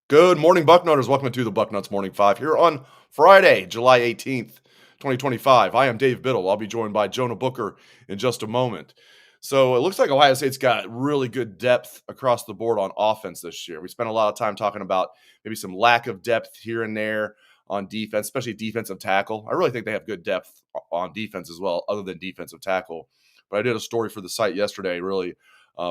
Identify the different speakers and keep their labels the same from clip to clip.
Speaker 1: Good morning, Bucknutters. Welcome to the Bucknuts Morning 5 here on Friday, July 18th, 2025. I am Dave Biddle. I'll be joined by Jonah Booker in just a moment. So it looks like Ohio State's got really good depth across the board on offense this year. We spent a lot of time talking about maybe some lack of depth here and there on defense, especially defensive tackle. I really think they have good depth on defense as well, other than defensive tackle. But I did a story for the site yesterday, really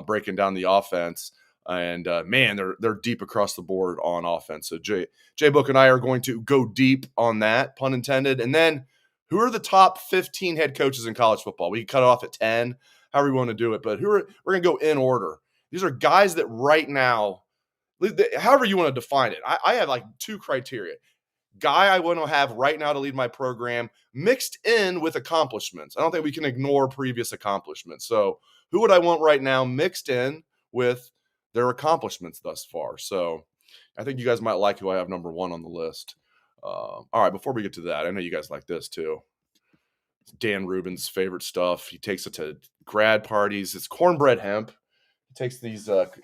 Speaker 1: breaking down the offense. And man, they're deep across the board on offense. So Jay Book and I are going to go deep on that, pun intended. And then, who are the top 15 head coaches in college football? We can cut it off at 10, however we want to do it. But we're going to go in order. These are guys that right now, however you want to define it. I have like two criteria: guy I want to have right now to lead my program, mixed in with accomplishments. I don't think we can ignore previous accomplishments. So who would I want right now, mixed in with their accomplishments thus far? So I think you guys might like who I have number one on the list. All right, before we get to that, I know you guys like this too. It's Dan Rubin's favorite stuff. He takes it to grad parties. It's cornbread hemp. He takes these THC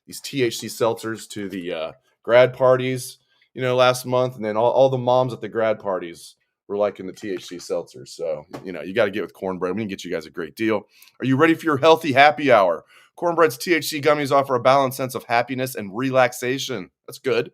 Speaker 1: seltzers to the grad parties, last month, and then all the moms at the grad parties were liking the THC seltzers. So, you got to get with cornbread. We can get you guys a great deal. Are you ready for your healthy happy hour? Cornbread's THC gummies offer a balanced sense of happiness and relaxation. That's good.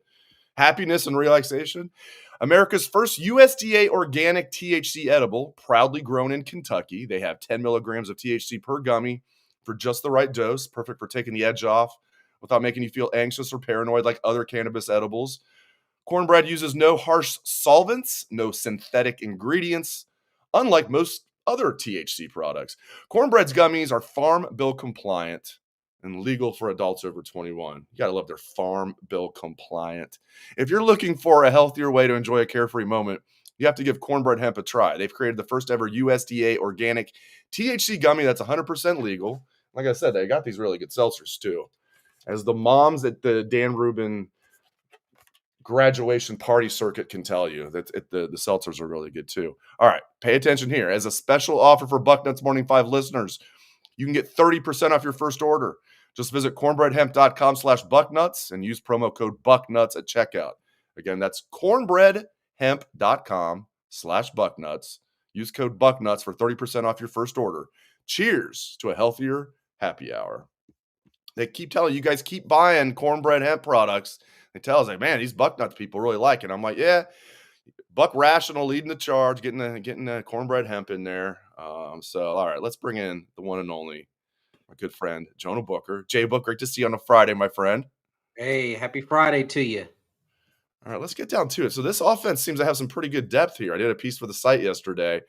Speaker 1: Happiness and relaxation. America's first USDA organic THC edible, proudly grown in Kentucky. They have 10 milligrams of THC per gummy for just the right dose, perfect for taking the edge off without making you feel anxious or paranoid like other cannabis edibles. Cornbread uses no harsh solvents, no synthetic ingredients, unlike most other THC products. Cornbread's gummies are Farm Bill compliant and legal for adults over 21. You gotta love their Farm Bill compliant. If you're looking for a healthier way to enjoy a carefree moment, you have to give Cornbread Hemp a try. They've created the first ever USDA organic THC gummy that's 100% legal. Like I said, they got these really good seltzers too. As the moms at the Dan Rubin graduation party circuit can tell you, that the seltzers are really good too. All right, pay attention here. As a special offer for Bucknuts Morning 5 listeners, you can get 30% off your first order. Just visit cornbreadhemp.com/bucknuts and use promo code bucknuts at checkout. Again, that's cornbreadhemp.com/bucknuts. Use code bucknuts for 30% off your first order. Cheers to a healthier happy hour. They keep telling you guys, keep buying cornbread hemp products. They tell us, like, man, these Bucknuts people really like it. I'm like, yeah, Buck Rational leading the charge, getting the cornbread hemp in there. So, all right, let's bring in the one and only, my good friend, Jonah Booker. Jay Book, great to see you on a Friday, my friend.
Speaker 2: Hey, happy Friday to you.
Speaker 1: All right, let's get down to it. So this offense seems to have some pretty good depth here. I did a piece for the site yesterday.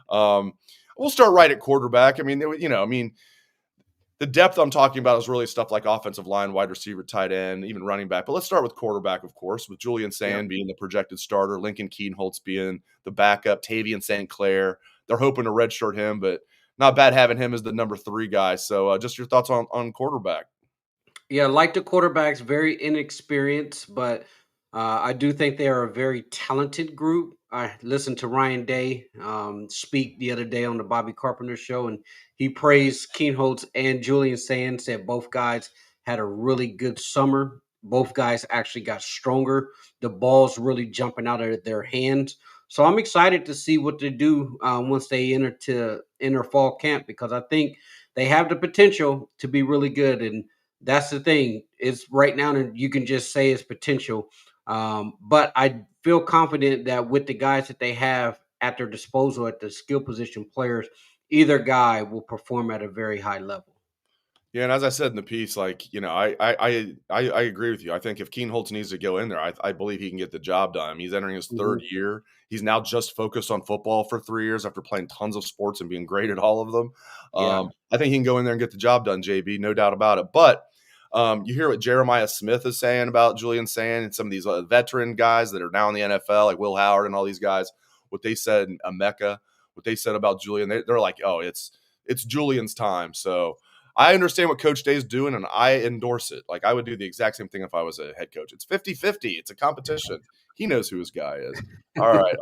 Speaker 1: We'll start right at quarterback. I mean, the depth I'm talking about is really stuff like offensive line, wide receiver, tight end, even running back. But let's start with quarterback, of course, with Julian Sand being the projected starter, Lincoln Keenholz being the backup, Tavian St. Clair. They're hoping to redshirt him, but not bad having him as the number 3 guy. So just your thoughts on quarterback.
Speaker 2: Yeah, like the quarterbacks, very inexperienced, but I do think they are a very talented group. I listened to Ryan Day speak the other day on the Bobby Carpenter show, and he praised Keenholz and Julian Sand, said both guys had a really good summer. Both guys actually got stronger. The ball's really jumping out of their hands. So I'm excited to see what they do once they enter fall camp, because I think they have the potential to be really good. And that's the thing. It's right now, and you can just say it's potential. But I feel confident that with the guys that they have at their disposal at the skill position players, either guy will perform at a very high level.
Speaker 1: Yeah, and as I said in the piece, like, I agree with you. I think if Keenholz needs to go in there, I believe he can get the job done. He's entering his third year. He's now just focused on football for 3 years after playing tons of sports and being great at all of them.
Speaker 2: Yeah.
Speaker 1: I think he can go in there and get the job done, JB, no doubt about it. But you hear what Jeremiah Smith is saying about Julian Sand and some of these veteran guys that are now in the NFL, like Will Howard and all these guys, what they said in Mecca, what they said about Julian. They're like, oh, it's Julian's time. So I understand what Coach Day's doing, and I endorse it. Like, I would do the exact same thing if I was a head coach. It's 50-50. It's a competition. He knows who his guy is. All right.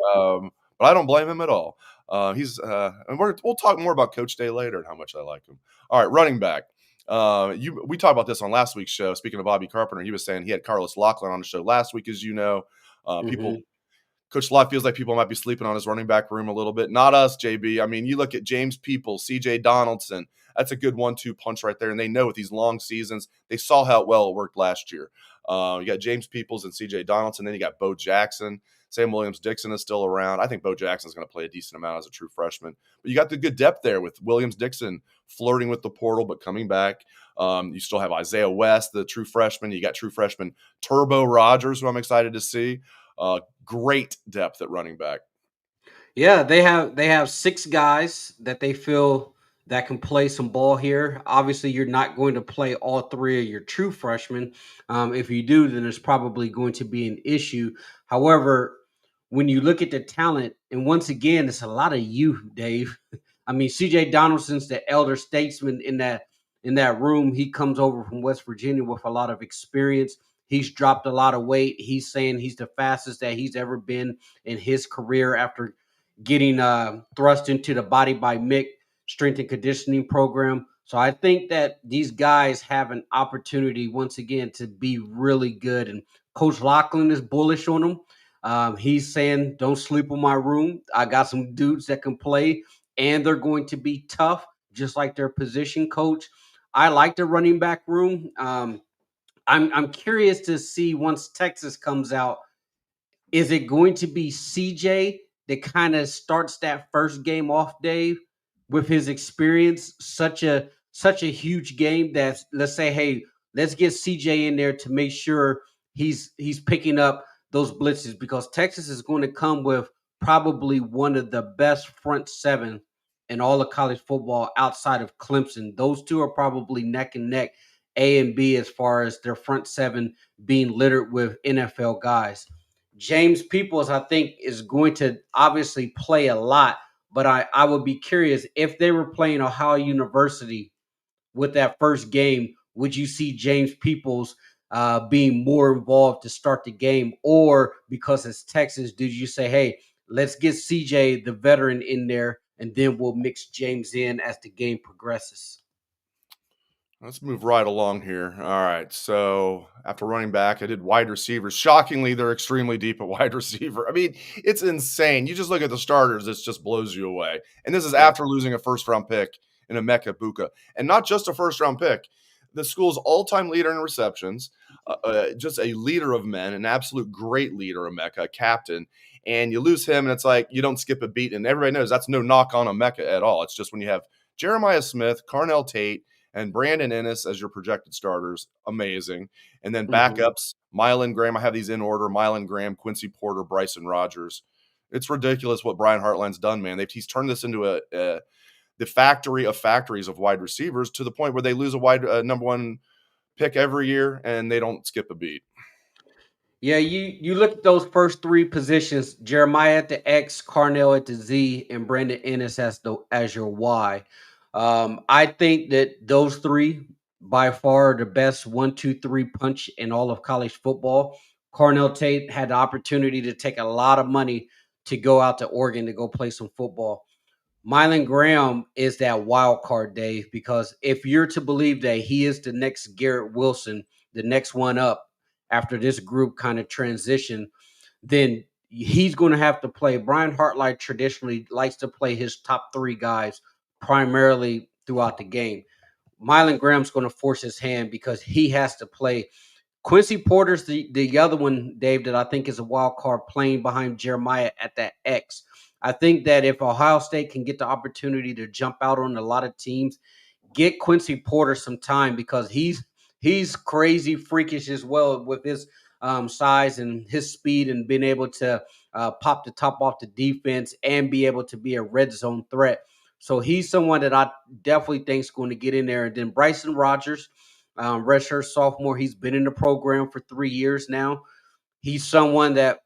Speaker 1: But I don't blame him at all. And we'll talk more about Coach Day later and how much I like him. All right, running back. We talked about this on last week's show. Speaking of Bobby Carpenter, he was saying he had Carlos Loughlin on the show last week, as you know.
Speaker 2: Mhm.
Speaker 1: Coach Lott feels like people might be sleeping on his running back room a little bit. Not us, JB. I mean, you look at James People, CJ Donaldson. That's a good 1-2 punch right there. And they know with these long seasons, they saw how well it worked last year. You got James Peoples and CJ Donaldson. Then you got Bo Jackson. Sam Williams-Dixon is still around. I think Bo Jackson is going to play a decent amount as a true freshman. But you got the good depth there with Williams-Dixon flirting with the portal but coming back. You still have Isaiah West, the true freshman. You got true freshman Turbo Rogers, who I'm excited to see. Great depth at running back.
Speaker 2: Yeah, they have 6 guys that they feel that can play some ball here. Obviously, you're not going to play all 3 of your true freshmen. If you do, then it's probably going to be an issue. However, when you look at the talent, and once again, it's a lot of youth, Dave. I mean, CJ Donaldson's the elder statesman in that room. He comes over from West Virginia with a lot of experience. He's dropped a lot of weight. He's saying he's the fastest that he's ever been in his career after getting thrust into the Body by Mick strength and conditioning program. So I think that these guys have an opportunity once again to be really good. And Coach Lachlan is bullish on them. He's saying, "Don't sleep on my room. I got some dudes that can play, and they're going to be tough, just like their position coach." I like the running back room. I'm curious to see once Texas comes out, is it going to be CJ that kind of starts that first game off, Dave, with his experience? Such a huge game that, let's say, hey, let's get CJ in there to make sure he's picking up those blitzes, because Texas is going to come with probably one of the best front 7 in all of college football outside of Clemson. Those two are probably neck and neck, A and B, as far as their front 7 being littered with NFL guys. James Peoples, I think, is going to obviously play a lot, but I would be curious if they were playing Ohio University with that first game, would you see James Peoples being more involved to start the game? Or because it's Texas, did you say, hey, let's get CJ, the veteran, in there, and then we'll mix James in as the game progresses?
Speaker 1: Let's move right along here. All right. So after running back, I did wide receivers. Shockingly, they're extremely deep at wide receiver. I mean, it's insane. You just look at the starters, it just blows you away. And this is
Speaker 2: Yeah.
Speaker 1: after losing a first round pick in Emeka Buka. And not just a first round pick, the school's all time leader in receptions, just a leader of men, an absolute great leader, Emeka, a captain. And you lose him, and it's like you don't skip a beat. And everybody knows that's no knock on Emeka at all. It's just when you have Jeremiah Smith, Carnell Tate, and Brandon Ennis as your projected starters, amazing. And then
Speaker 2: Mhm.
Speaker 1: backups, Mylan Graham. I have these in order: Mylan Graham, Quincy Porter, Bryson Rogers. It's ridiculous what Brian Hartline's done, man. He's turned this into the factory of factories of wide receivers, to the point where they lose a wide number 1 pick every year and they don't skip a beat.
Speaker 2: Yeah, you look at those first 3 positions: Jeremiah at the X, Carnell at the Z, and Brandon Ennis as your Y. I think that those 3 by far are the best 1, 2, 3 punch in all of college football. Carnell Tate had the opportunity to take a lot of money to go out to Oregon to go play some football. Mylan Graham is that wild card, Dave, because if you're to believe that he is the next Garrett Wilson, the next one up after this group kind of transition, then he's going to have to play. Brian Hartline traditionally likes to play his top 3 guys primarily throughout the game. Mylan Graham's going to force his hand because he has to play. Quincy Porter's the other one, Dave, that I think is a wild card, playing behind Jeremiah at that X. I think that if Ohio State can get the opportunity to jump out on a lot of teams, get Quincy Porter some time, because he's crazy freakish as well with his size and his speed, and being able to pop the top off the defense and be able to be a red zone threat. So he's someone that I definitely think is going to get in there. And then Bryson Rogers, redshirt sophomore, he's been in the program for 3 years now. He's someone that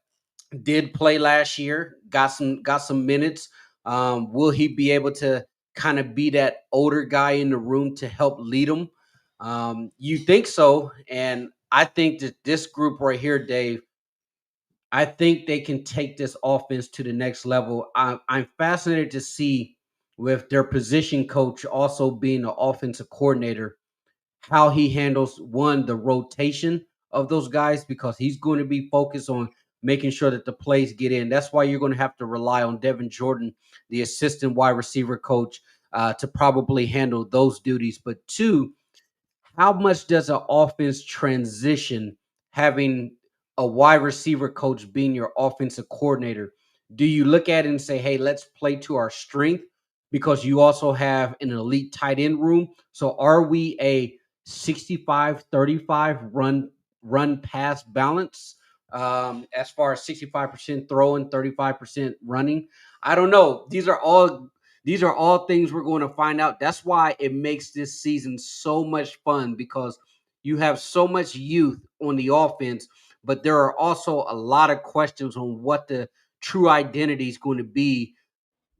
Speaker 2: did play last year, got some minutes. Will he be able to kind of be that older guy in the room to help lead them? You think so, and I think that this group right here, Dave, I think they can take this offense to the next level. I'm fascinated to see with their position coach also being the offensive coordinator, how he handles the rotation of those guys, because he's going to be focused on making sure that the plays get in. That's why you're going to have to rely on Devin Jordan, the assistant wide receiver coach, to probably handle those duties. But two, how much does an offense transition having a wide receiver coach being your offensive coordinator? Do you look at it and say, hey, let's play to our strength because you also have an elite tight end room? So are we a 65-35 run pass balance, as far as 65% throwing, 35% running? I don't know. These are all things we're going to find out. That's why it makes this season so much fun, because you have so much youth on the offense, but there are also a lot of questions on what the true identity is going to be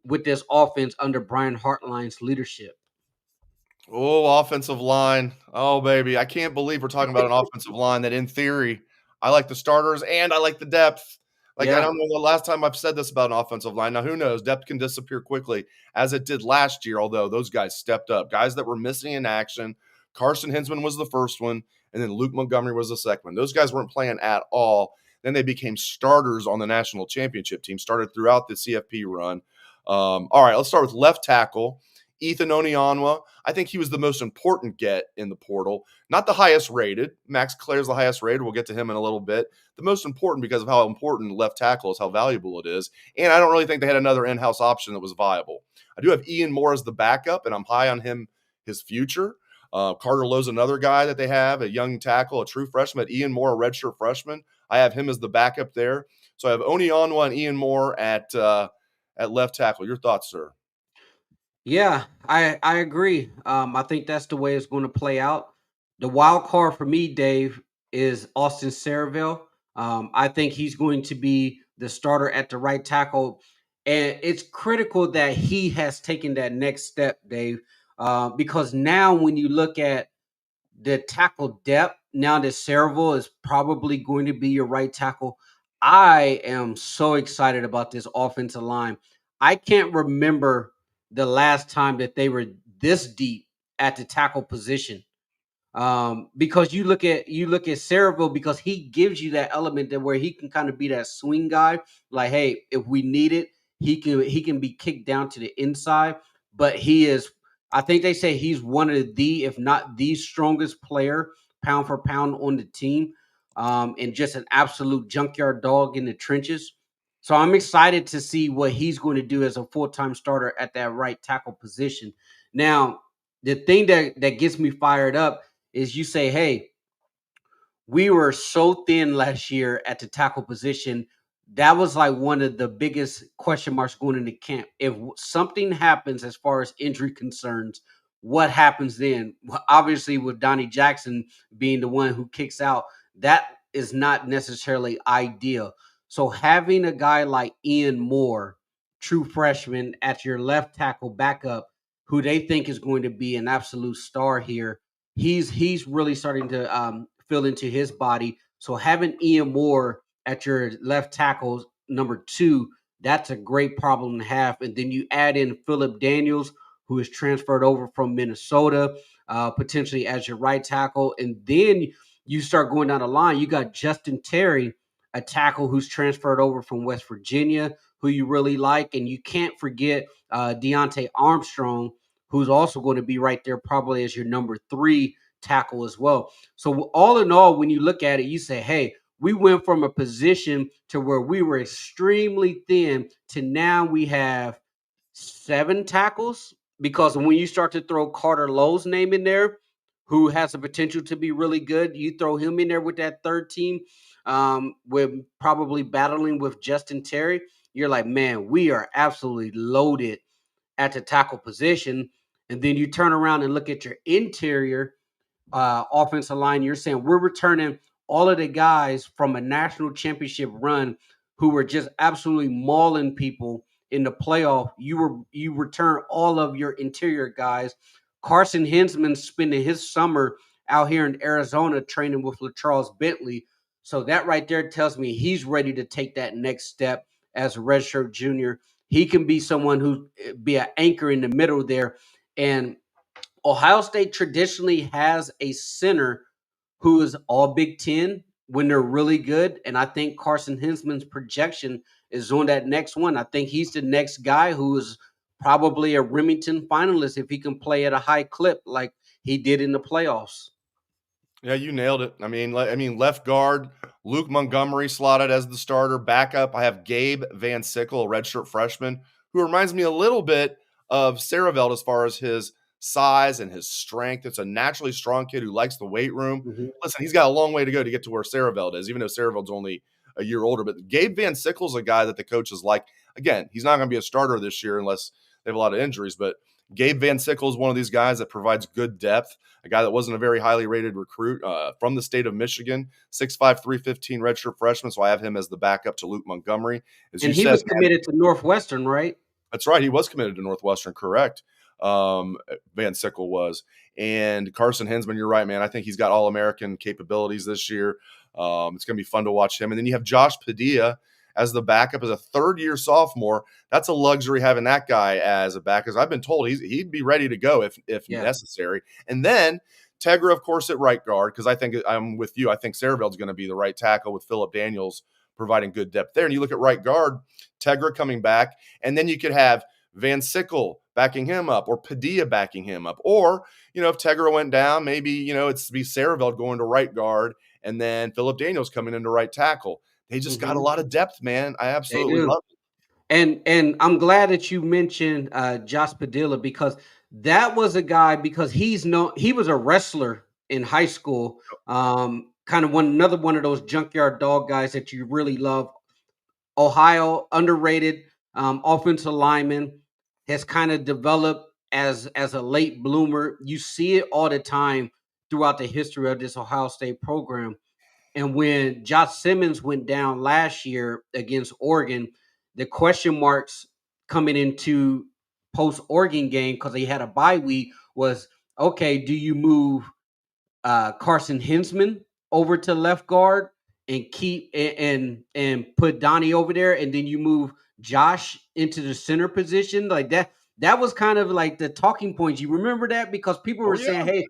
Speaker 2: with this offense under Brian Hartline's leadership.
Speaker 1: Oh, offensive line. Oh, baby. I can't believe we're talking about an offensive line that, in theory, I like the starters and I like the depth. Like, I
Speaker 2: Yeah.
Speaker 1: don't know the last time I've said this about an offensive line. Now, who knows? Depth can disappear quickly, as it did last year, although those guys stepped up. Guys that were missing in action. Carson Hinsman was the first one, and then Luke Montgomery was the second one. Those guys weren't playing at all. Then they became starters on the national championship team, started throughout the CFP run. All right, let's start with left tackle. Ethan Onionwa, I think he was the most important get in the portal. Not the highest rated. Max Claire's the highest rated. We'll get to him in a little bit. The most important because of how important left tackle is, how valuable it is. And I don't really think they had another in-house option that was viable. I do have Ian Moore as the backup, and I'm high on him, his future. Carter Lowe's another guy that they have, a young tackle, a true freshman. Ian Moore, a redshirt freshman. I have him as the backup there. So I have Onionwa and Ian Moore at left tackle. Your thoughts, sir?
Speaker 2: Yeah, I agree. I think that's the way it's going to play out. The wild card for me, Dave, is Austin Saraville. I think he's going to be the starter at the right tackle, and it's critical that he has taken that next step, Dave, because now when you look at the tackle depth, now that Saraville is probably going to be your right tackle, I am so excited about this offensive line. I can't remember the last time that they were this deep at the tackle position, because you look at Cerevel, because he gives you that element that where he can kind of be that swing guy. Like, hey, if we need it, he can be kicked down to the inside. But he is, I think they say he's one of the, if not the strongest player pound for pound on the team, and just an absolute junkyard dog in the trenches. So I'm excited to see what he's going to do as a full-time starter at that right tackle position. Now, the thing that gets me fired up is you say, hey, we were so thin last year at the tackle position. That was like one of the biggest question marks going into camp. If something happens as far as injury concerns, what happens then? Well, obviously, with Donnie Jackson being the one who kicks out, that is not necessarily ideal. So having a guy like Ian Moore, true freshman, at your left tackle backup, who they think is going to be an absolute star here, he's really starting to fill into his body. So having Ian Moore at your left tackle number two, that's a great problem to have. And then you add in Philip Daniels, who is transferred over from Minnesota, potentially as your right tackle. And then you start going down the line. You got Justin Terry, a tackle who's transferred over from West Virginia, who you really like. And you can't forget Deontay Armstrong, who's also going to be right there probably as your number three tackle as well. So all in all, when you look at it, you say, hey, we went from a position to where we were extremely thin to now we have seven tackles, because when you start to throw Carter Lowe's name in there, who has the potential to be really good, you throw him in there with that third team, with probably battling with Justin Terry, you're like, man, we are absolutely loaded at the tackle position. And then you turn around and look at your interior offensive line. You're saying we're returning all of the guys from a national championship run who were just absolutely mauling people in the playoff. You return all of your interior guys. Carson Hinsman spending his summer out here in Arizona training with LaCharles Bentley. So that right there tells me he's ready to take that next step as a redshirt junior. He can be someone who be an anchor in the middle there. And Ohio State traditionally has a center who is all Big Ten when they're really good. And I think Carson Hinsman's projection is on that next one. I think he's the next guy who is probably a Remington finalist if he can play at a high clip like he did in the playoffs.
Speaker 1: Yeah, you nailed it. I mean, left guard, Luke Montgomery slotted as the starter. Backup, I have Gabe Van Sickle, a redshirt freshman, who reminds me a little bit of Saraveld as far as his size and his strength. It's a naturally strong kid who likes the weight room.
Speaker 2: Mhm.
Speaker 1: Listen, he's got a long way to go to get to where Saraveld is, even though Saraveld's only a year older. But Gabe Van Sickle's a guy that the coaches like. Again, he's not going to be a starter this year unless they have a lot of injuries, but Gabe Van Sickle is one of these guys that provides good depth, a guy that wasn't a very highly rated recruit from the state of Michigan, 6'5", 315 redshirt freshman. So I have him as the backup to Luke Montgomery. As you
Speaker 2: And he
Speaker 1: said,
Speaker 2: was
Speaker 1: man,
Speaker 2: committed to Northwestern, right?
Speaker 1: that's right. He was committed to Northwestern, correct. Van Sickle was. And Carson Hinsman, you're right, man. I think he's got All-American capabilities this year. It's going to be fun to watch him. And then you have Josh Padilla as the backup as a third-year sophomore. That's a luxury having that guy as a backup. Because I've been told he'd be ready to go if
Speaker 2: Yeah.
Speaker 1: necessary. And then Tegra, of course, at right guard, because I think I'm with you. I think Saraveld's going to be the right tackle with Phillip Daniels providing good depth there. And you look at right guard, Tegra coming back, and then you could have Van Sickle backing him up or Padilla backing him up. Or, if Tegra went down, maybe, it's be Saraveld going to right guard and then Phillip Daniels coming into right tackle. They just got a
Speaker 2: Mhm.
Speaker 1: lot of depth, man. I
Speaker 2: They
Speaker 1: absolutely
Speaker 2: do.
Speaker 1: love it.
Speaker 2: And I'm glad that you mentioned Josh Padilla because that was a guy because he was a wrestler in high school. Kind of another one of those junkyard dog guys that you really love. Ohio underrated offensive lineman has kind of developed as a late bloomer. You see it all the time throughout the history of this Ohio State program. And when Josh Simmons went down last year against Oregon, the question marks coming into post Oregon game because they had a bye week was okay, do you move Carson Hinsman over to left guard and keep and put Donnie over there, and then you move Josh into the center position like that. That was kind of like the talking points. You remember that because people
Speaker 1: Oh,
Speaker 2: were
Speaker 1: yeah.
Speaker 2: saying, "Hey,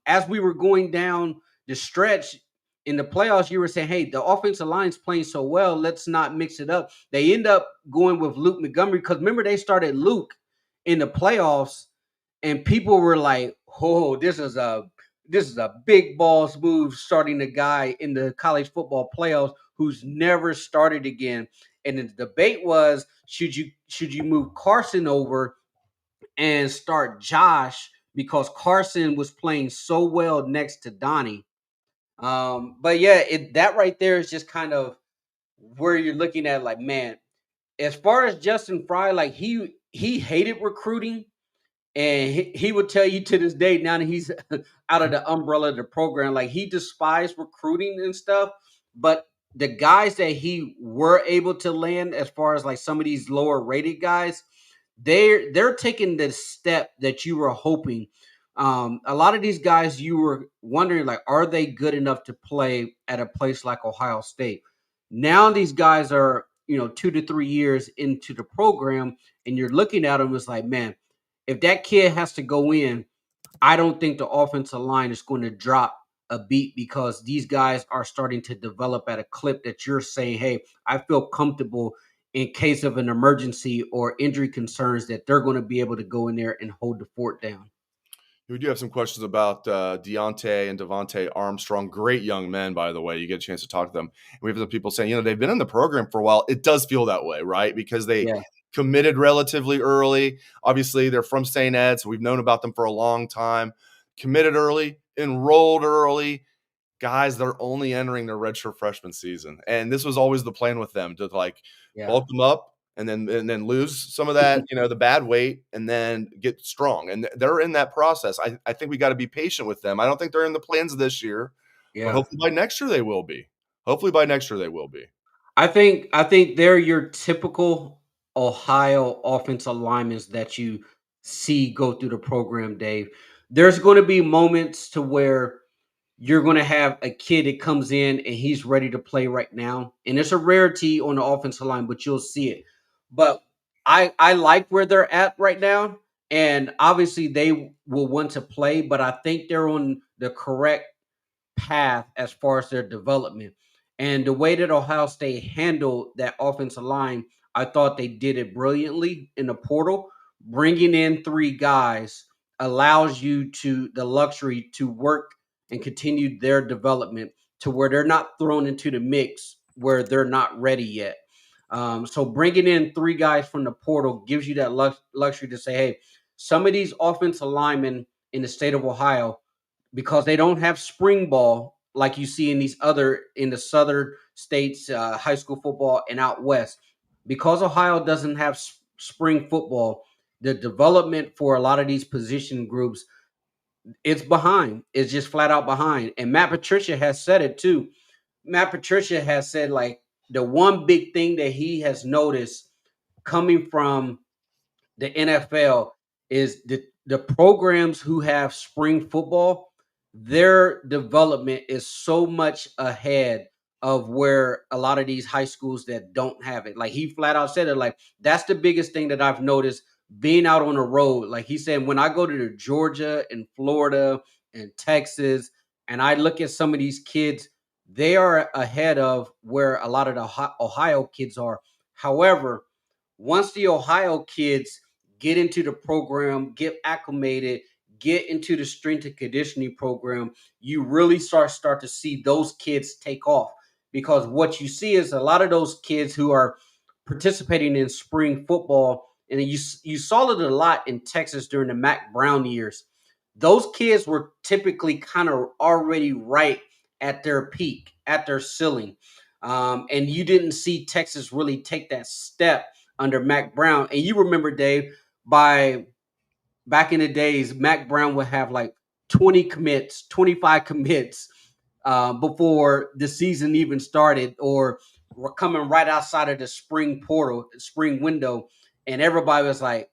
Speaker 2: as we were going down the stretch in the playoffs, you were saying, hey, the offensive line's playing so well, let's not mix it up." They end up going with Luke Montgomery because remember they started Luke in the playoffs, and people were like, "Oh, this is a big balls move starting a guy in the college football playoffs who's never started again." And the debate was should you move Carson over and start Josh because Carson was playing so well next to Donnie. But yeah, that right there is just kind of where you're looking at like, man, as far as Justin Fry, like he hated recruiting and he would tell you to this day, now that he's out of the umbrella of the program, like he despised recruiting and stuff. But the guys that he were able to land, as far as like some of these lower rated guys, they're taking the step that you were hoping. A lot of these guys, you were wondering, like, are they good enough to play at a place like Ohio State? Now these guys are, 2 to 3 years into the program, and you're looking at them, it's like, man, if that kid has to go in, I don't think the offensive line is going to drop a beat because these guys are starting to develop at a clip that you're saying, hey, I feel comfortable in case of an emergency or injury concerns that they're going to be able to go in there and hold the fort down.
Speaker 1: We do have some questions about Deontay and Devontae Armstrong. Great young men, by the way. You get a chance to talk to them. We have some people saying, they've been in the program for a while. It does feel that way, right? Because they
Speaker 2: Yeah.
Speaker 1: committed relatively early. Obviously, they're from St. Ed, so we've known about them for a long time. Committed early, enrolled early. Guys, they're only entering their redshirt freshman season. And this was always the plan with them to
Speaker 2: Yeah.
Speaker 1: bulk them up and then lose some of that, the bad weight and then get strong. And they're in that process. I think we got to be patient with them. I don't think they're in the plans this year, but
Speaker 2: Yeah.
Speaker 1: hopefully by next year they will be. Hopefully by next year they will be.
Speaker 2: I think they're your typical Ohio offensive linemen that you see go through the program, Dave. There's going to be moments to where you're going to have a kid that comes in and he's ready to play right now. And it's a rarity on the offensive line, but you'll see it. But I like where they're at right now. And obviously they will want to play, but I think they're on the correct path as far as their development. And the way that Ohio State handled that offensive line, I thought they did it brilliantly in the portal. Bringing in three guys allows you to the luxury to work and continue their development to where they're not thrown into the mix where they're not ready yet. So bringing in three guys from the portal gives you that luxury to say, hey, some of these offensive linemen in the state of Ohio, because they don't have spring ball like you see in these other in the southern states, high school football and out west, because Ohio doesn't have spring football, the development for a lot of these position groups, it's behind. It's just flat out behind. And Matt Patricia has said it too. Matt Patricia has said, like, the one big thing that he has noticed coming from the NFL is the programs who have spring football, their development is so much ahead of where a lot of these high schools that don't have it. Like, he flat out said it, like, that's the biggest thing that I've noticed being out on the road. Like he said, when I go to Georgia and Florida and Texas, and I look at some of these kids, they are ahead of where a lot of the Ohio kids are. However, once the Ohio kids get into the program, get acclimated, get into the strength and conditioning program, you really start to see those kids take off. Because what you see is a lot of those kids who are participating in spring football, and you saw it a lot in Texas during the Mac Brown years. Those kids were typically kind of already right at their peak, at their ceiling. And you didn't see Texas really take that step under Mac Brown. And you remember, Dave, by back in the days, Mac Brown would have like 20 commits, 25 commits before the season even started, or were coming right outside of the spring portal, spring window. And everybody was like,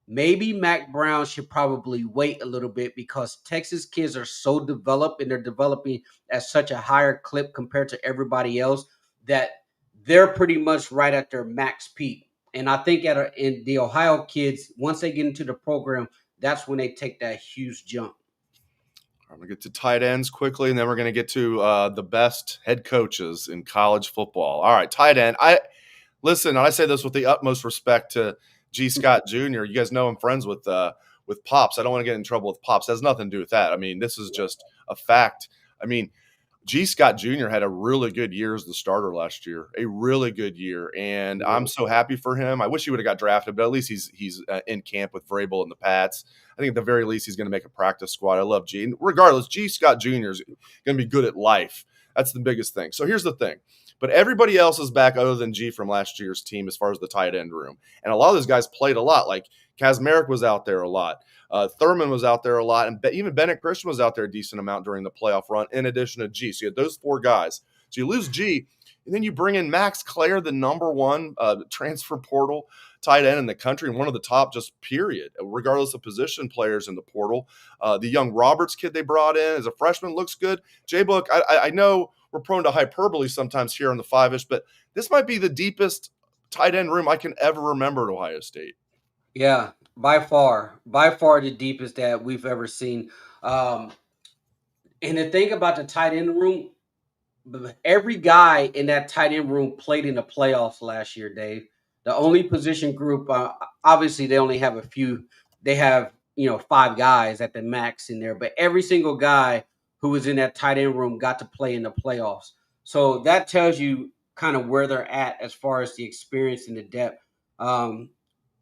Speaker 2: maybe Mac Brown should probably wait a little bit because Texas kids are so developed and they're developing at such a higher clip compared to everybody else that they're pretty much right at their max peak. And I think in the Ohio kids, once they get into the program, that's when they take that huge jump.
Speaker 1: I'm going to get to tight ends quickly, and then we're going to get to the best head coaches in college football. All right, tight end. Listen, I say this with the utmost respect to G. Scott Jr. You guys know I'm friends with Pops. I don't want to get in trouble with Pops. It has nothing to do with that. I mean, this is just a fact. I mean, G. Scott Jr. had a really good year as the starter last year, a really good year, and I'm so happy for him. I wish he would have got drafted, but at least he's in camp with Vrabel and the Pats. I think at the very least he's going to make a practice squad. I love G. And regardless, G. Scott Jr. is going to be good at life. That's the biggest thing. So here's the thing. But everybody else is back other than G from last year's team as far as the tight end room. And a lot of those guys played a lot. Like Kazmarek was out there a lot. Thurman was out there a lot. And even Bennett Christian was out there a decent amount during the playoff run in addition to G. So you had those four guys. So you lose G, and then you bring in Max Clare, the number one transfer portal tight end in the country and one of the top just period, regardless of position players in the portal. The young Roberts kid they brought in as a freshman looks good. J-Book, I know we're prone to hyperbole sometimes here on the five-ish, but this might be the deepest tight end room I can ever remember at Ohio State.
Speaker 2: Yeah, by far the deepest that we've ever seen. Um, and the thing about the tight end room, every guy in that tight end room played in the playoffs last year, Dave. The only position group, obviously, they only have a few. They have, five guys at the max in there, but every single guy who was in that tight end room got to play in the playoffs. So that tells you kind of where they're at as far as the experience and the depth. Um,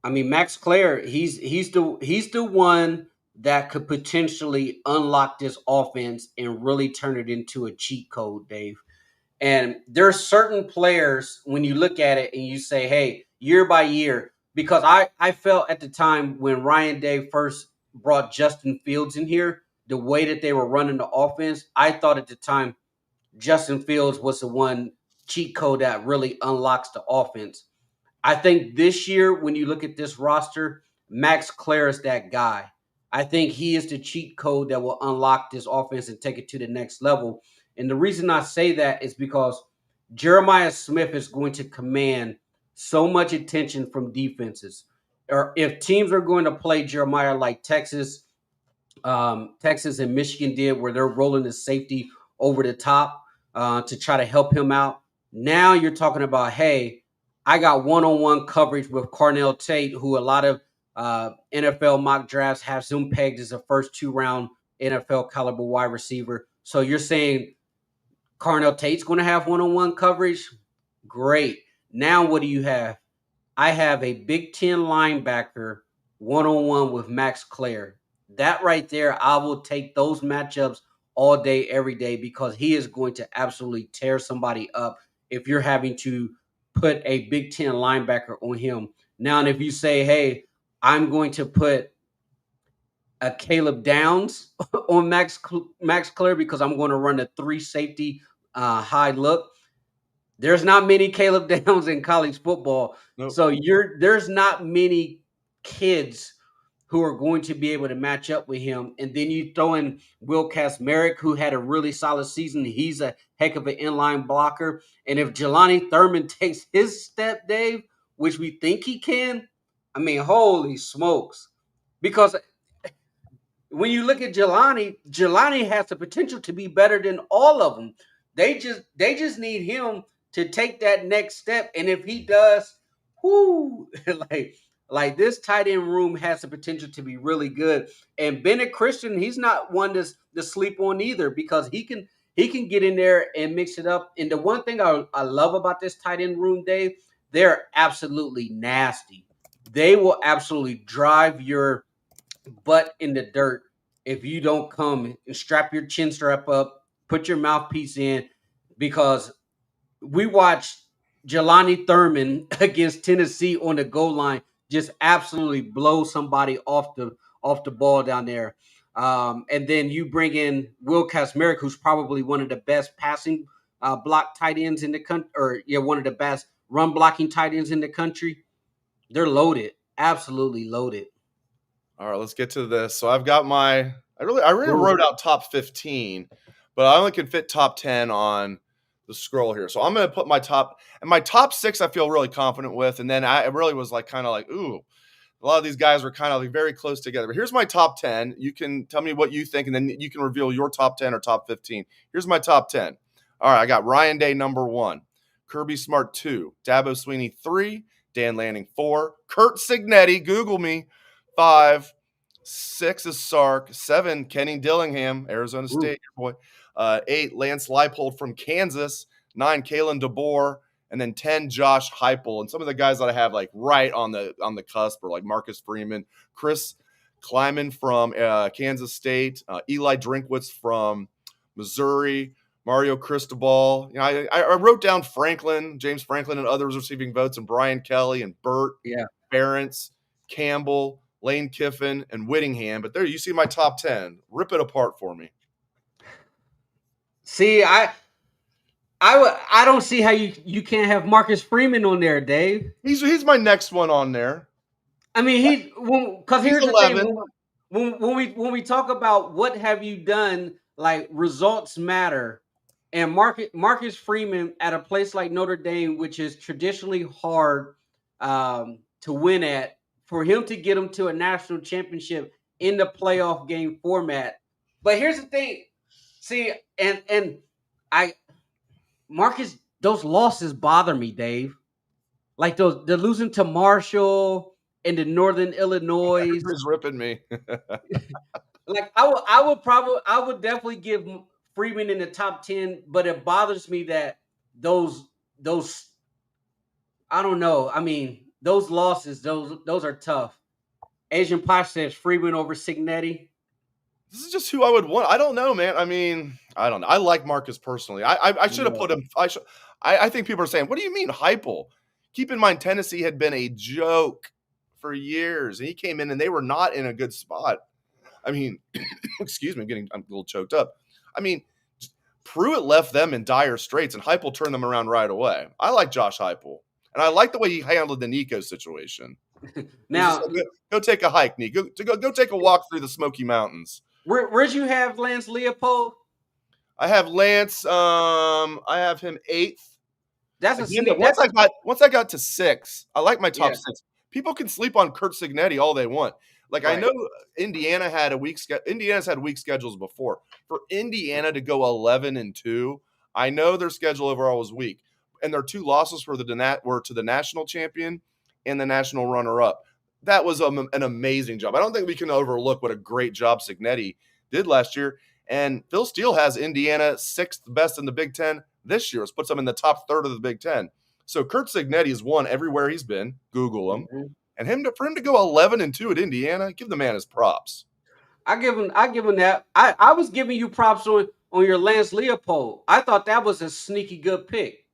Speaker 2: I mean, Max Clare, he's the one that could potentially unlock this offense and really turn it into a cheat code, Dave. And there are certain players when you look at it and you say, hey, year by year, because I felt at the time when Ryan Day first brought Justin Fields in here, the way that they were running the offense, I thought at the time Justin Fields was the one cheat code that really unlocks the offense. I think this year, when you look at this roster, Max Clare is that guy. I think he is the cheat code that will unlock this offense and take it to the next level. And the reason I say that is because Jeremiah Smith is going to command so much attention from defenses. or if teams are going to play Jeremiah like Texas and Michigan did, where they're rolling the safety over the top to try to help him out. Now you're talking about, hey, I got one-on-one coverage with Cornell Tate, who a lot of NFL mock drafts have him pegged as a first 2-round NFL caliber wide receiver. So you're saying Cornell Tate's going to have one-on-one coverage? Great. Now what do you have? I have a Big Ten linebacker one-on-one with Max Clare. That right there, I will take those matchups all day, every day, because he is going to absolutely tear somebody up if you're having to put a Big Ten linebacker on him. Now, and if you say, hey, I'm going to put a Caleb Downs on Max Clare because I'm going to run a 3 safety high look. There's not many Caleb Downs in college football.
Speaker 1: Nope.
Speaker 2: So there's not many kids who are going to be able to match up with him. And then you throw in Will Kazmarek, who had a really solid season. He's a heck of an inline blocker. And if Jelani Thurman takes his step, Dave, which we think he can, I mean, holy smokes. Because when you look at Jelani has the potential to be better than all of them. They just need him to take that next step, and if he does, whoo, like this tight end room has the potential to be really good. And Bennett Christian, he's not one to sleep on either, because he can get in there and mix it up. And the one thing I love about this tight end room, Dave, they're absolutely nasty. They will absolutely drive your butt in the dirt if you don't come and strap your chin strap up, put your mouthpiece in, because we watched Jelani Thurman against Tennessee on the goal line just absolutely blow somebody off the ball down there. And then you bring in Will Kazmarek, who's probably one of the best passing block tight ends in the country, or one of the best run blocking tight ends in the country. They're loaded, absolutely loaded.
Speaker 1: All right, let's get to this. So I've got I really wrote out top 15, but I only can fit top 10 on the scroll here. So I'm going to put my top 6 I feel really confident with, and then I really was kind of ooh, a lot of these guys were kind of very close together. But here's my top 10. You can tell me what you think, and then you can reveal your top 10 or top 15. Here's my top 10. All right, I got Ryan Day number 1, Kirby Smart 2, Dabo Sweeney 3, Dan Lanning 4, Kurt Signetti, Google me, 5, 6 is Sark, 7 Kenny Dillingham, Arizona State, your boy, 8 Lance Leipold from Kansas, 9 Kalen DeBoer, and then 10 Josh Heupel. And some of the guys that I have right on the cusp are Marcus Freeman, Chris Kleiman from Kansas State, Eli Drinkwitz from Missouri, Mario Cristobal. I wrote down James Franklin, and others receiving votes, and Brian Kelly and Burt, Ferentz, Campbell, Lane Kiffin, and Whittingham. But there you see my top 10. Rip it apart for me.
Speaker 2: See, I don't see how you can't have Marcus Freeman on there, Dave.
Speaker 1: He's my next one on there.
Speaker 2: I mean, because here's 11. The thing: when we talk about what have you done, results matter. And Marcus Freeman at a place like Notre Dame, which is traditionally hard to win at, for him to get him to a national championship in the playoff game format. But here's the thing. See, and Marcus, those losses bother me, Dave. They're losing to Marshall and the Northern Illinois.
Speaker 1: Is ripping me.
Speaker 2: I would definitely give Freeman in the top 10, but it bothers me that those I don't know. I mean, those losses, those are tough. Asian Posh says Freeman over Signetti.
Speaker 1: This is just who I would want. I don't know, man. I mean, I don't know. I like Marcus personally. I should have put him. I think people are saying, "What do you mean Heupel?" Keep in mind, Tennessee had been a joke for years, and he came in, and they were not in a good spot. I mean, excuse me, I'm a little choked up. I mean, Pruitt left them in dire straits, and Heupel turned them around right away. I like Josh Heupel, and I like the way he handled the Nico situation.
Speaker 2: Now,
Speaker 1: go take a hike, Nico. Go take a walk through the Smoky Mountains.
Speaker 2: Where'd you have Lance Leopold?
Speaker 1: I have Lance. I have him 8th.
Speaker 2: That's a
Speaker 1: once I got to 6. I like my top 6, people can sleep on Kurt Cignetti all they want. Like, I
Speaker 2: Right.
Speaker 1: know Indiana's had weak schedules before. For Indiana to go 11-2, I know their schedule overall was weak, and their 2 losses were to the national champion and the national runner-up. That was an amazing job. I don't think we can overlook what a great job Cignetti did last year. And Phil Steele has Indiana 6th best in the Big Ten this year. It puts them in the top third of the Big Ten. So Kurt Cignetti has won everywhere he's been. Google him.
Speaker 2: Mhm.
Speaker 1: And for him to go 11-2 at Indiana, give the man his props.
Speaker 2: I give him that. I was giving you props on your Lance Leopold. I thought that was a sneaky good pick.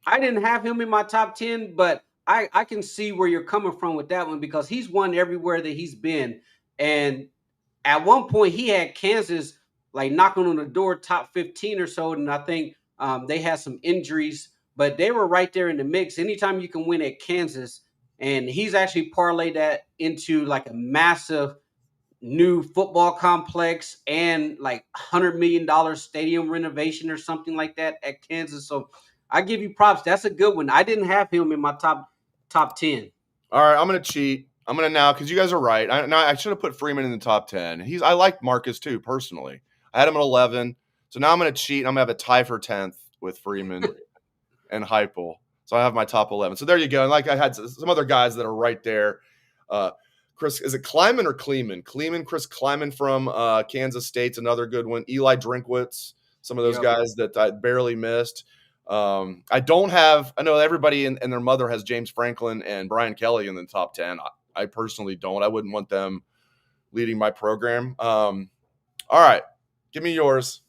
Speaker 2: I didn't have him in my top 10, but I can see where you're coming from with that one because he's won everywhere that he's been. And at one point he had Kansas like knocking on the door top 15 or so. And I think they had some injuries, but they were right there in the mix. Anytime you can win at Kansas, and he's actually parlayed that into like a massive new football complex and like $100 million stadium renovation or something like that at Kansas. So I give you props. That's a good one. I didn't have him in my top 10.
Speaker 1: All right, I'm going to cheat. I'm going to now, because you guys are right. I should have put Freeman in the top 10. I like Marcus too, personally. I had him at 11. So now I'm going to cheat. I'm going to have a tie for 10th with Freeman and Heupel. So I have my top 11. So there you go. And like I had some other guys that are right there. Chris, is it Kleiman or Kleeman? Chris Kleiman from Kansas State's another good one. Eli Drinkwitz, some of those guys that I barely missed. I know everybody and their mother has James Franklin and Brian Kelly in the top 10. I personally don't. I wouldn't want them leading my program. All right. Give me yours.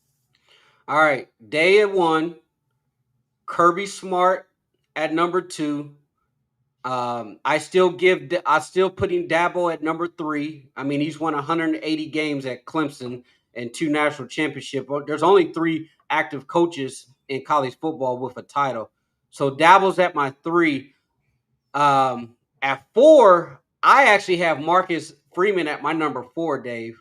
Speaker 2: All right. Day at 1. Kirby Smart at number 2. I still putting Dabo at number 3. I mean, he's won 180 games at Clemson and 2 national championships. There's only 3 active coaches in college football with a title. So Dabo's at my 3. At 4, I actually have Marcus Freeman at my number 4, Dave.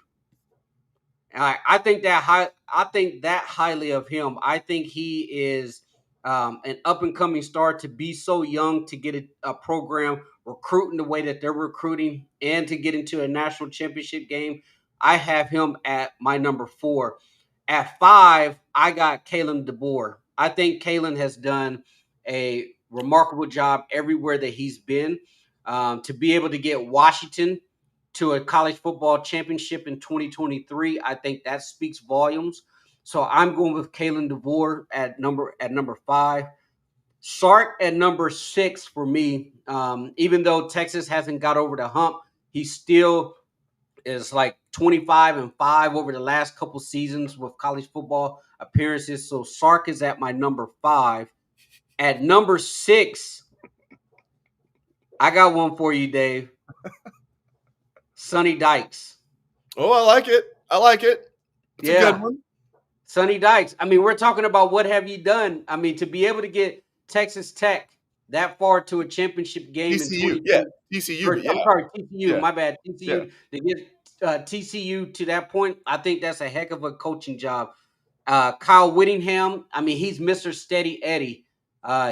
Speaker 2: I think that highly of him. I think he is an up and coming star to be so young, to get a program recruiting the way that they're recruiting and to get into a national championship game. I have him at my number 4. At 5, I got Kalen DeBoer. I think Kalen has done a remarkable job everywhere that he's been. To be able to get Washington to a college football championship in 2023, I think that speaks volumes. So I'm going with Kalen DeBoer at number 5. Sark at number 6 for me. Even though Texas hasn't got over the hump, he still is like 25-5 over the last couple seasons with college football appearances. So Sark is at my number 5. At number 6, I got one for you, Dave. Sonny Dykes.
Speaker 1: Oh, I like it. It's a good one.
Speaker 2: Sonny Dykes. I mean, we're talking about what have you done? I mean, to be able to get Texas Tech that far to a championship game
Speaker 1: TCU,
Speaker 2: in 2020.
Speaker 1: yeah. TCU.
Speaker 2: I'm sorry, TCU.
Speaker 1: Yeah.
Speaker 2: My bad. TCU. To get TCU to that point, I think that's a heck of a coaching job. Kyle Whittingham. I mean, he's Mr. Steady Eddie.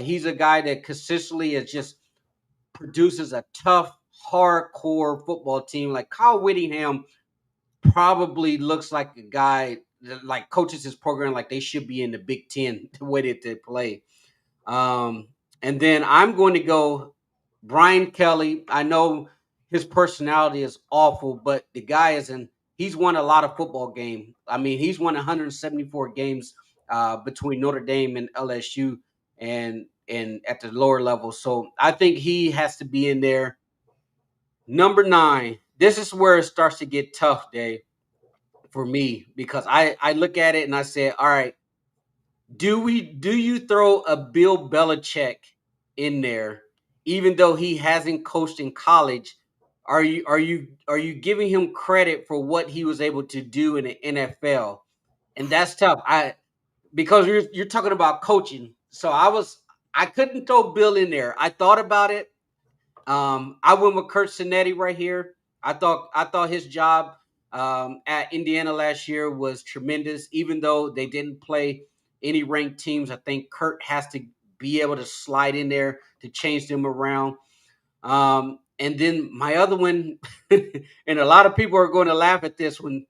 Speaker 2: He's a guy that consistently produces a tough, hardcore football team. Like Kyle Whittingham probably looks like a guy that like coaches his program like they should be in the Big Ten the way that they play. And then I'm going to go Brian Kelly. I know his personality is awful, but the guy he's won a lot of football games. I mean, he's won 174 games between Notre Dame and LSU and at the lower level. So I think he has to be in there. Number 9. This is where it starts to get tough, Dave, for me, because I look at it and I say, all right, do you throw a Bill Belichick in there, even though he hasn't coached in college? Are you giving him credit for what he was able to do in the NFL? And that's tough. Because you're talking about coaching. So I couldn't throw Bill in there. I thought about it. I went with Kurt Cinetti right here. I thought his job at Indiana last year was tremendous. Even though they didn't play any ranked teams, I think Kurt has to be able to slide in there to change them around. And then my other one, and a lot of people are going to laugh at this one.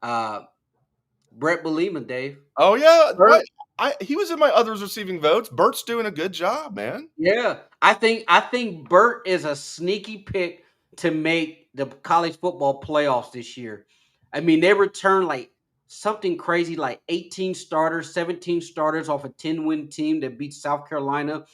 Speaker 2: Brett Belima, Dave.
Speaker 1: Oh yeah,
Speaker 2: Bert,
Speaker 1: what? He was in my others receiving votes. Bert's doing a good job, man.
Speaker 2: yeah, I think Bert is a sneaky pick to make the college football playoffs this year. I mean, they returned like something crazy, like 18 starters, 17 starters off a 10-win team that beat South Carolina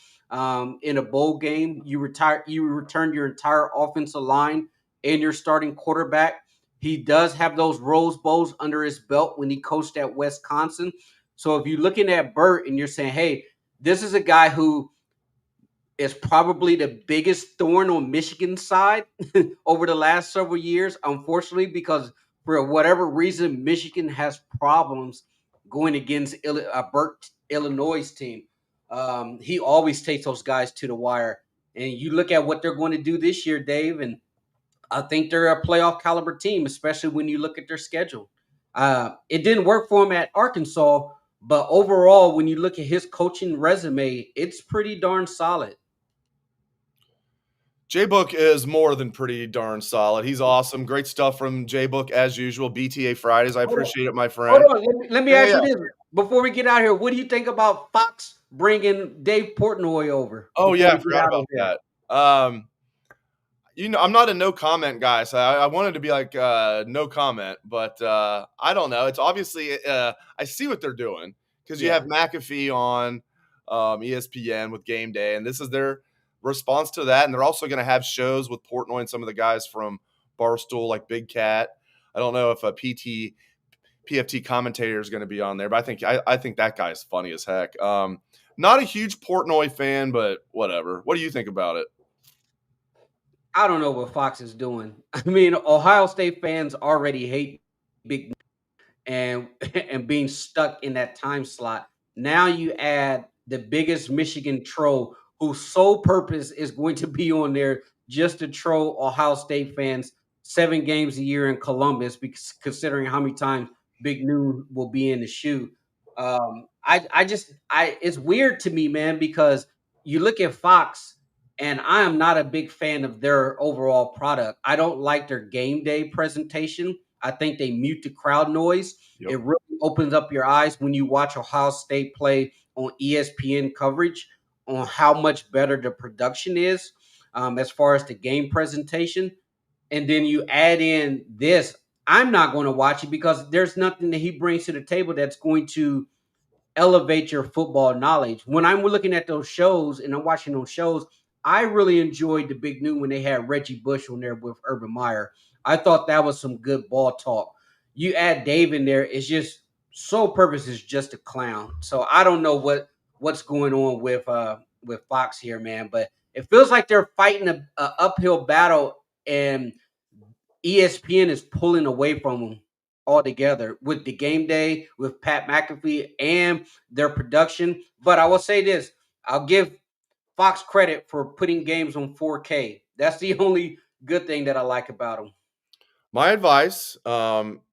Speaker 2: in a bowl game. You returned your entire offensive line and your starting quarterback. He does have those Rose Bowls under his belt when he coached at Wisconsin. So if you're looking at Bert and you're saying, hey, this is a guy who is probably the biggest thorn on Michigan's side over the last several years, unfortunately, because for whatever reason, Michigan has problems going against Burt Illinois' team. He always takes those guys to the wire. And you look at what they're going to do this year, Dave, and I think they're a playoff caliber team, especially when you look at their schedule. It didn't work for him at Arkansas, but overall, when you look at his coaching resume, it's pretty darn solid.
Speaker 1: J Book is more than pretty darn solid. He's awesome. Great stuff from J Book as usual. BTA Fridays. I
Speaker 2: Hold on,
Speaker 1: appreciate it, my
Speaker 2: hold
Speaker 1: friend.
Speaker 2: on. Let me
Speaker 1: Yeah,
Speaker 2: ask
Speaker 1: yeah.
Speaker 2: you this before we get out here. What do you think about Fox bringing Dave Portnoy over
Speaker 1: Oh
Speaker 2: before
Speaker 1: yeah, I
Speaker 2: we get
Speaker 1: forgot
Speaker 2: out of
Speaker 1: about
Speaker 2: here?
Speaker 1: that. I'm not a no comment guy, so I wanted to be like no comment, but I don't know. It's obviously I see what they're doing because you have
Speaker 2: Yeah.
Speaker 1: McAfee on ESPN with Game Day, and this is their response to that. And they're also going to have shows with Portnoy and some of the guys from Barstool, like Big Cat. I don't know if a PFT commentator is going to be on there, but I think that guy is funny as heck. Not a huge Portnoy fan, but whatever. What do you think about it?
Speaker 2: I don't know what Fox is doing. I mean, Ohio State fans already hate Big and and being stuck in that time slot. Now you add the biggest Michigan troll whose sole purpose is going to be on there just to troll Ohio State fans 7 games a year in Columbus, because considering how many times Big Noon will be in the shoe. I it's weird to me, man, because you look at Fox and I am not a big fan of their overall product. I don't like their game day presentation. I think they mute the crowd noise.
Speaker 1: Yep.
Speaker 2: It really opens up your eyes when you watch Ohio State play on ESPN coverage on how much better the production is as far as the game presentation. And then you add in this. I'm not going to watch it because there's nothing that he brings to the table that's going to elevate your football knowledge. When I'm looking at those shows and I'm watching those shows, I really enjoyed the Big Noon when they had Reggie Bush on there with Urban Meyer. I thought that was some good ball talk. You add Dave in there, it's just sole purpose is just a clown. So I don't know what's going on with Fox here, man. But it feels like they're fighting a uphill battle, and ESPN is pulling away from them altogether with the game day, with Pat McAfee and their production. But I will say this: I'll give Fox credit for putting games on 4K. That's the only good thing that I like about them.
Speaker 1: My advice,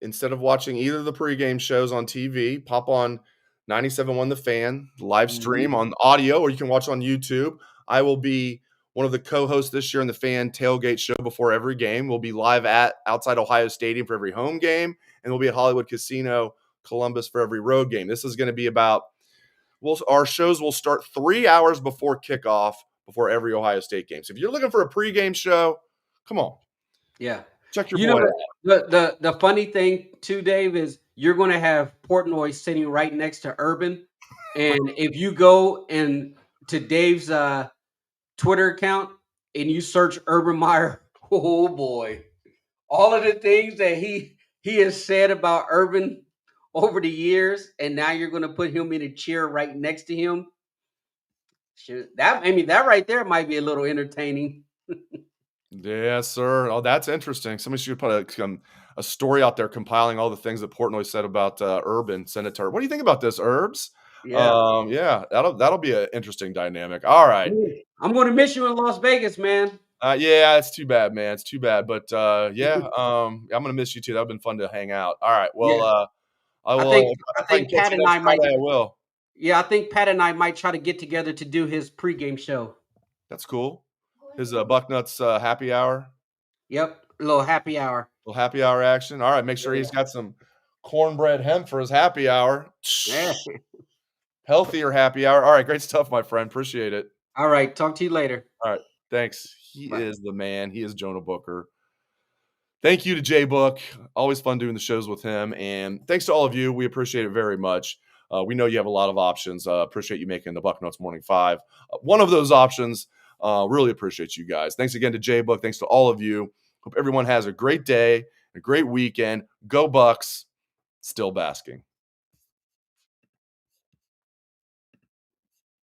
Speaker 1: instead of watching either of the pregame shows on TV, pop on 97.1 The Fan live stream
Speaker 2: Mhm.
Speaker 1: on audio, or you can watch on YouTube. I will be one of the co-hosts this year in the Fan Tailgate Show before every game. We'll be live at outside Ohio Stadium for every home game, and we'll be at Hollywood Casino Columbus for every road game. This is going to be about our shows will start 3 hours before kickoff before every Ohio State game. So if you're looking for a pregame show, come on,
Speaker 2: Yeah.
Speaker 1: check your
Speaker 2: You know
Speaker 1: boy
Speaker 2: what?
Speaker 1: out.
Speaker 2: The funny thing too, Dave, is you're going to have Portnoy sitting right next to Urban, and if you go and to Dave's Twitter account and you search Urban Meyer, oh boy, all of the things that he has said about Urban over the years, and now you're going to put him in a chair right next to him. Shoot, that right there might be a little entertaining.
Speaker 1: Yes, sir. Oh, that's interesting. Somebody should put a story out there compiling all the things that Portnoy said about Urban. Send it to her. What do you think about this, Herbs?
Speaker 2: Yeah.
Speaker 1: Yeah, that'll be an interesting dynamic. All right.
Speaker 2: I'm going to miss you in Las Vegas, man.
Speaker 1: Yeah, it's too bad, man. It's too bad. But yeah, I'm gonna miss you too. That'd been fun to hang out. All right. Well,
Speaker 2: Yeah.
Speaker 1: I
Speaker 2: I
Speaker 1: will.
Speaker 2: think I
Speaker 1: If I can
Speaker 2: think
Speaker 1: catch
Speaker 2: Pat
Speaker 1: you
Speaker 2: and
Speaker 1: next
Speaker 2: I might
Speaker 1: Friday, I will.
Speaker 2: Yeah, I think Pat and I might try to get together to do his pregame show.
Speaker 1: That's cool. His Bucknuts happy hour.
Speaker 2: Yep, a little happy hour.
Speaker 1: Little happy hour action. All right, make sure he's
Speaker 2: Yeah.
Speaker 1: got some cornbread hemp for his happy hour.
Speaker 2: Yeah.
Speaker 1: Healthier happy hour. All right, great stuff, my friend. Appreciate it.
Speaker 2: All right, talk to you later.
Speaker 1: All right, thanks. He
Speaker 2: Bye.
Speaker 1: is the man. He is Jonah Booker. Thank you to Jay Book. Always fun doing the shows with him. And thanks to all of you. We appreciate it very much. We know you have a lot of options. Appreciate you making the Bucknuts Morning 5 one of those options. Really appreciate you guys. Thanks again to Jay Book. Thanks to all of you. Hope everyone has a great day, a great weekend. Go Bucks. Still basking.